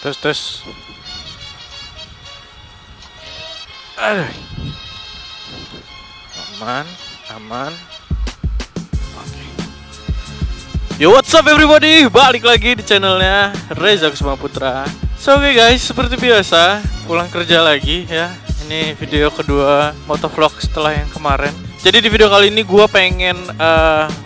Tes. Aduh. Aman. Oke. Yo, what's up everybody? Balik lagi di channelnya Reza Kusuma Putra. So oke guys, seperti biasa pulang kerja lagi ya. Ini video kedua motovlog setelah yang kemarin. Jadi di video kali ini gue pengen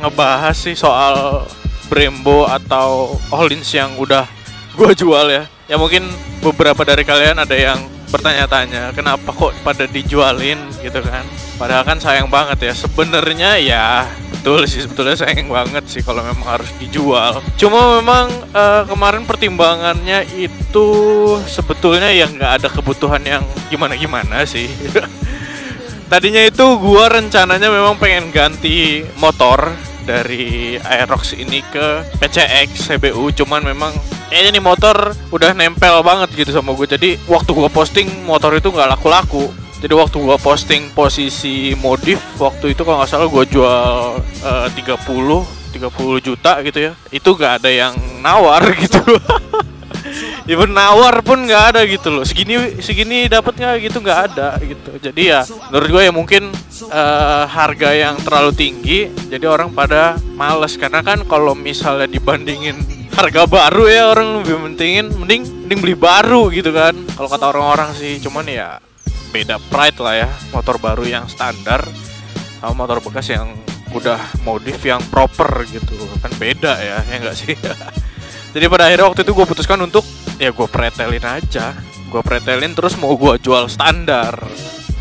ngebahas sih soal Brembo atau Öhlins yang udah gue jual ya. Ya mungkin beberapa dari kalian ada yang bertanya-tanya kenapa kok pada dijualin gitu kan. Padahal kan sayang banget ya. Sebenarnya ya betul sih, sebetulnya sayang banget sih kalau memang harus dijual. Cuma memang kemarin pertimbangannya itu sebetulnya ya nggak ada kebutuhan yang gimana-gimana sih. Tadinya itu gua rencananya memang pengen ganti motor dari Aerox ini ke PCX CBU, cuman memang kayaknya nih motor udah nempel banget gitu sama gue. Jadi waktu gua posting motor itu nggak laku-laku. Jadi waktu gua posting posisi modif waktu itu kalau nggak salah gua jual 30 juta gitu ya, itu nggak ada yang nawar gitu. Even nawar pun nggak ada gitu loh. Segini dapat nggak gitu, nggak ada gitu. Jadi ya menurut gue ya mungkin harga yang terlalu tinggi, jadi orang pada males. Karena kan kalau misalnya dibandingin harga baru ya, orang lebih mending beli baru gitu kan. Kalau kata orang-orang sih, cuman ya beda pride lah ya. Motor baru yang standar sama motor bekas yang udah modif yang proper gitu kan beda ya nggak sih. Jadi pada akhirnya waktu itu gue putuskan untuk ya gue pretelin aja. Gue pretelin terus mau gue jual standar.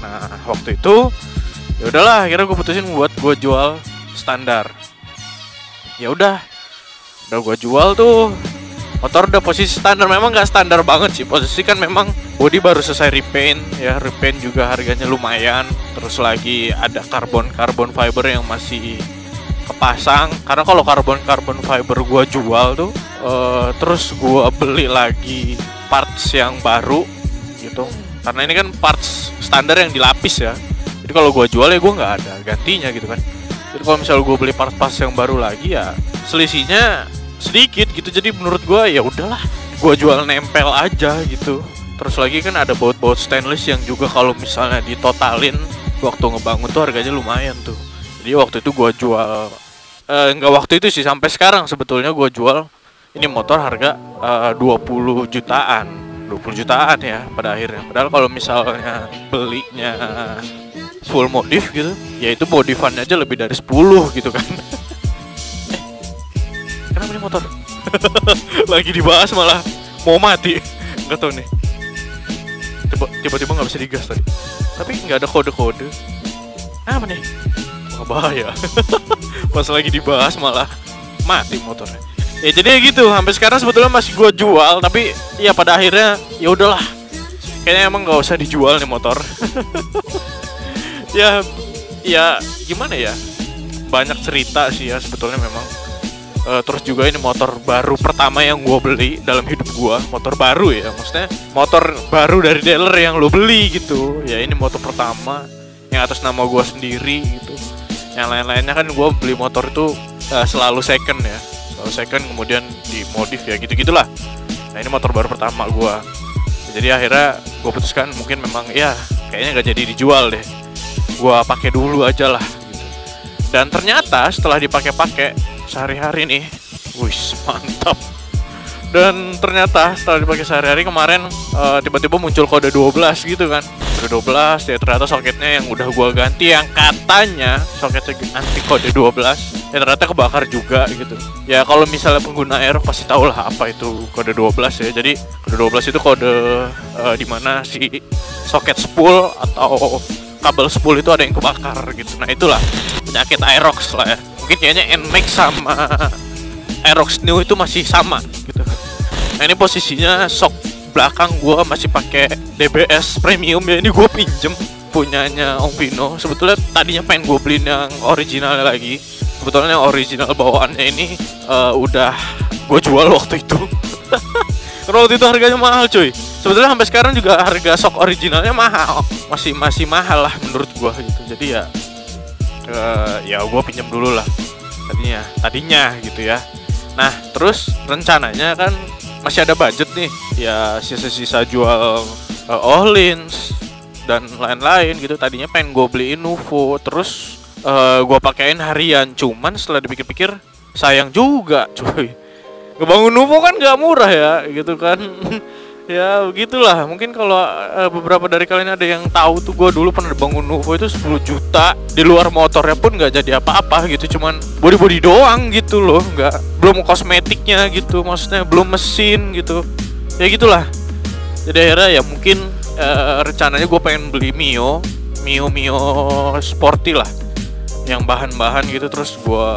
Nah waktu itu ya udahlah, akhirnya gue putusin buat gue jual standar. Ya udah gue jual tuh. Motor udah posisi standar, memang nggak standar banget sih. Posisi kan memang body baru selesai repaint ya, repaint juga harganya lumayan. Terus lagi ada carbon fiber yang masih kepasang. Karena kalau carbon fiber gua jual tuh terus gua beli lagi parts yang baru gitu. Karena ini kan parts standar yang dilapis ya. Jadi kalau gua jual ya gua nggak ada gantinya gitu kan. Jadi kalau misalnya gua beli parts yang baru lagi ya selisihnya sedikit gitu. Jadi menurut gua ya udahlah, gua jual nempel aja gitu. Terus lagi kan ada baut-baut stainless yang juga kalau misalnya ditotalin waktu ngebangun tuh harganya lumayan tuh. Jadi waktu itu gua jual enggak waktu itu sih, sampai sekarang sebetulnya gua jual ini motor harga 20 jutaan. 20 jutaan ya pada akhirnya. Padahal kalau misalnya belinya full modif gitu, ya itu modifannya aja lebih dari 10 gitu kan. Kenapa nih motor? Lagi dibahas malah mau mati. Nggak tahu nih. Tiba-tiba nggak bisa digas tadi. Tapi nggak ada kode-kode. Apa nih? Wah bahaya. Pas lagi dibahas malah mati motornya. Ya jadi gitu. Sampai sekarang sebetulnya masih gua jual, tapi ya pada akhirnya ya udahlah. Kayaknya emang nggak usah dijual nih motor. ya gimana ya? Banyak cerita sih ya sebetulnya memang. Terus juga ini motor baru pertama yang gue beli dalam hidup gue. Motor baru ya, maksudnya motor baru dari dealer yang lo beli gitu. Ya ini motor pertama yang atas nama gue sendiri gitu. Yang lain-lainnya kan gue beli motor itu selalu second ya. Selalu second kemudian dimodif ya gitu-gitulah. Nah ini motor baru pertama gue. Jadi akhirnya gue putuskan mungkin memang ya kayaknya gak jadi dijual deh. Gue pakai dulu aja lah gitu. Dan ternyata setelah dipakai-pakai sehari-hari nih, wih mantap. Dan ternyata setelah dipakai sehari-hari kemarin tiba-tiba muncul kode 12 gitu kan. Kode 12 ya, ternyata soketnya yang udah gua ganti yang katanya soketnya anti kode 12 ya ternyata kebakar juga gitu. Ya kalau misalnya pengguna Aerox pasti tahu lah apa itu kode 12 ya. Jadi kode 12 itu kode dimana si soket spool atau kabel spool itu ada yang kebakar gitu. Nah itulah penyakit Aerox lah ya. Mungkin kayaknya NMAX sama Aerox New itu masih sama gitu. Nah ini posisinya sok belakang gue masih pakai DBS premium ya. Ini gue pinjem punyanya Om Vino. Sebetulnya tadinya pengen gue beliin yang originalnya lagi. Sebetulnya yang original bawaannya ini udah gue jual waktu itu. Karena waktu itu harganya mahal cuy. Sebetulnya sampai sekarang juga harga sok originalnya mahal. Masih mahal lah menurut gue gitu. Jadi ya gue pinjam dulu lah tadinya gitu ya. Nah terus rencananya kan masih ada budget nih, ya sisa-sisa jual Ohlins dan lain-lain gitu. Tadinya pengen gue beliin Nuvo, terus gue pakein harian, cuman setelah dipikir-pikir sayang juga cuy, ngebangun Nuvo kan gak murah ya gitu kan. Ya begitulah, mungkin kalau beberapa dari kalian ada yang tahu tuh, gue dulu pernah bangun Nuvo itu 10 juta, di luar motornya pun nggak jadi apa-apa gitu, cuman body doang gitu loh, nggak, belum kosmetiknya gitu, maksudnya belum mesin gitu, ya gitulah. Jadi akhirnya ya mungkin rencananya gue pengen beli Mio sporty lah, yang bahan-bahan gitu, terus gue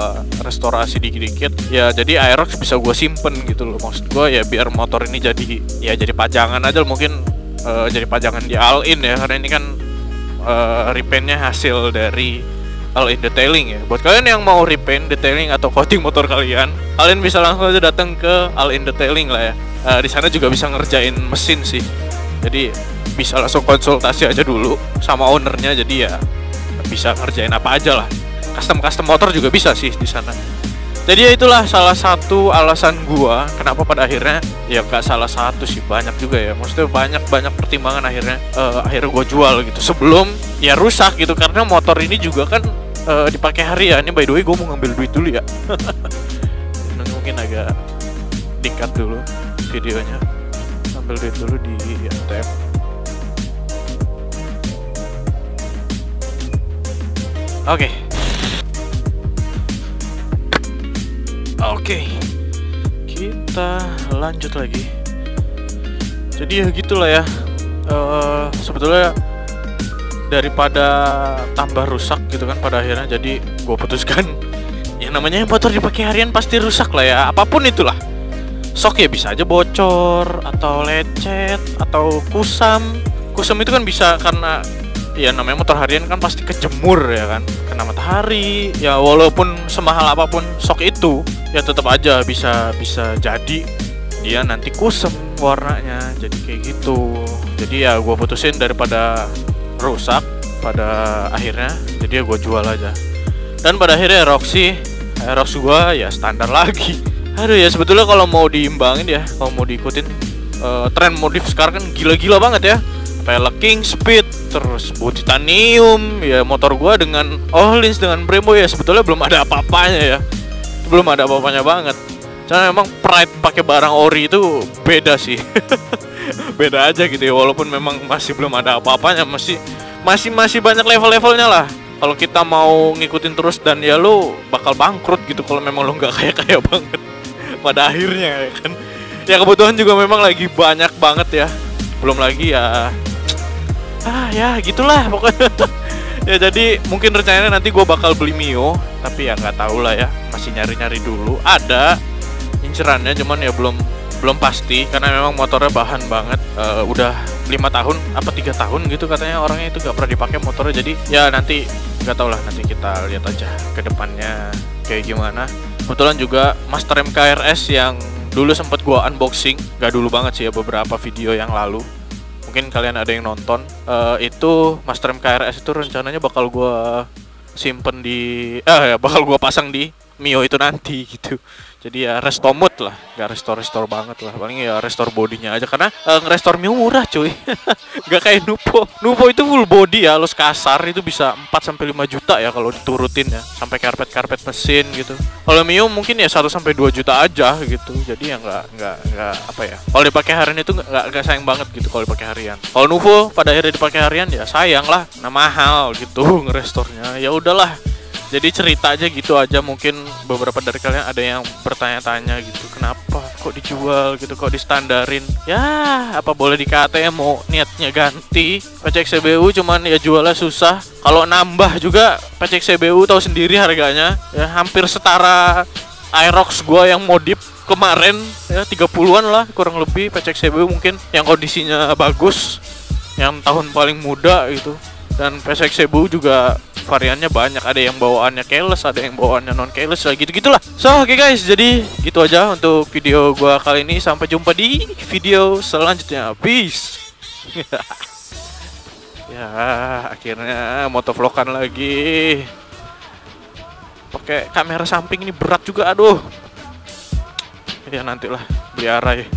restorasi dikit-dikit ya, jadi Aerox bisa gue simpen gitu loh. Maksud gue ya biar motor ini jadi pajangan aja mungkin, jadi pajangan di All-in ya, karena ini kan repaintnya hasil dari All-in Detailing ya. Buat kalian yang mau repaint, detailing atau coating motor kalian bisa langsung aja datang ke All-in Detailing lah ya. Di sana juga bisa ngerjain mesin sih, jadi bisa langsung konsultasi aja dulu sama ownernya, jadi ya bisa ngerjain apa aja lah, custom motor juga bisa sih di sana. Jadi ya itulah salah satu alasan gua kenapa pada akhirnya, ya gak salah satu sih, banyak juga ya, maksudnya banyak pertimbangan akhirnya gua jual gitu sebelum ya rusak gitu, karena motor ini juga kan dipakai harian. Ini by the way gua mau ngambil duit dulu ya. Mungkin agak di-cut dulu videonya, ambil duit dulu di ATM. Oke, kita lanjut lagi. Jadi ya gitulah ya. Sebetulnya daripada tambah rusak gitu kan pada akhirnya, jadi gue putuskan ya namanya motor dipakai harian pasti rusak lah ya, apapun itulah. Sok ya bisa aja bocor atau lecet atau kusam itu kan bisa karena ya namanya motor harian kan pasti kejemur ya kan, kena matahari ya, walaupun semahal apapun sok itu ya tetap aja bisa jadi dia nanti kusem warnanya, jadi kayak gitu. Jadi ya gue putusin daripada rusak pada akhirnya, jadi ya gue jual aja. Dan pada akhirnya Aerox gue ya standar lagi. Aduh ya, sebetulnya kalau mau diimbangin ya, kalau mau diikutin tren modif sekarang kan gila-gila banget ya, King Speed, terus titanium ya, motor gua dengan Ohlins dengan Brembo ya sebetulnya belum ada apa-apanya ya, belum ada apa-apanya banget. Karena memang pride pakai barang ori itu beda sih. Beda aja gitu ya, walaupun memang masih belum ada apa-apanya, masih banyak level-levelnya lah. Kalau kita mau ngikutin terus dan ya lo bakal bangkrut gitu kalau memang lo nggak kaya banget pada akhirnya ya kan. Ya kebutuhan juga memang lagi banyak banget ya, belum lagi ya ya gitulah pokoknya. Ya jadi mungkin rencananya nanti gue bakal beli Mio, tapi ya nggak tahu lah ya, masih nyari dulu. Ada incerannya cuman ya belum pasti, karena memang motornya bahan banget. Udah 5 tahun apa 3 tahun gitu katanya orangnya itu nggak pernah dipakai motornya. Jadi ya nanti nggak tahu lah, nanti kita lihat aja ke depannya kayak gimana. Kebetulan juga Master MKRS yang dulu sempat gua unboxing, gak dulu banget sih ya, beberapa video yang lalu, mungkin kalian ada yang nonton. Itu Master MKRS itu rencananya bakal gua simpen di bakal gua pasang di Mio itu nanti gitu. Jadi ya resto mood lah, gak restore banget lah, paling ya restore bodinya aja, karena ngerestore Mio murah cuy. Gak kayak Nuvo itu full body ya, los kasar itu bisa 4-5 juta ya kalau diturutin ya, sampai karpet mesin gitu. Kalau Mio mungkin ya 1-2 juta aja gitu. Jadi ya nggak apa ya, kalau dipakai harian itu nggak sayang banget gitu kalau dipakai harian. Kalau Nuvo pada akhirnya dipakai harian ya sayang lah, nah mahal gitu ngerestornya. Ya udahlah, jadi cerita aja gitu aja. Mungkin beberapa dari kalian ada yang bertanya-tanya gitu, kenapa kok dijual gitu, kok distandarin. Ya apa boleh dikata ya, mau niatnya ganti PCX CBU, cuman ya jualnya susah. Kalau nambah juga PCX CBU tahu sendiri harganya ya, hampir setara Aerox gua yang modif kemarin ya, 30-an lah kurang lebih PCX CBU, mungkin yang kondisinya bagus, yang tahun paling muda gitu. Dan PCX CBU juga variannya banyak, ada yang bawaannya keyless, ada yang bawaannya non keyless lah, gitu-gitulah. So oke guys, jadi gitu aja untuk video gua kali ini. Sampai jumpa di video selanjutnya. Peace. Ya akhirnya motovlogan lagi pakai kamera samping, ini berat juga, aduh. Ya nantilah beli array.